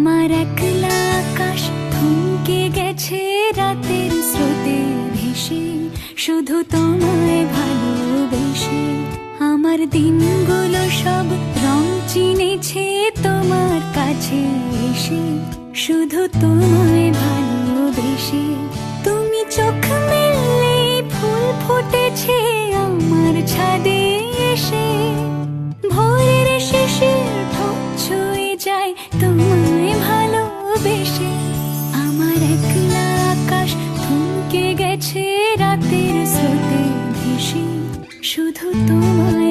আমার একলা আকাশ থমকে গেছে রাতের স্রোতে ভেসে, শুধু তোমায় ভালোবেসে। আমার দিনগুলো সব রং চিনেছে তোমার কাছে এসে, শুধু তোমায় ভালোবেসে। তুমি চোখ মেললে ফুল ফুটেছে আমার ছাদে এসে, ভোরের শেষের ঠোঁট ছুঁয়ে যায় তোমায় ভালোবেসে। আমার একলা আকাশ থমকে গেছে রাতের স্রোতে ভেসে, শুধু তোমায়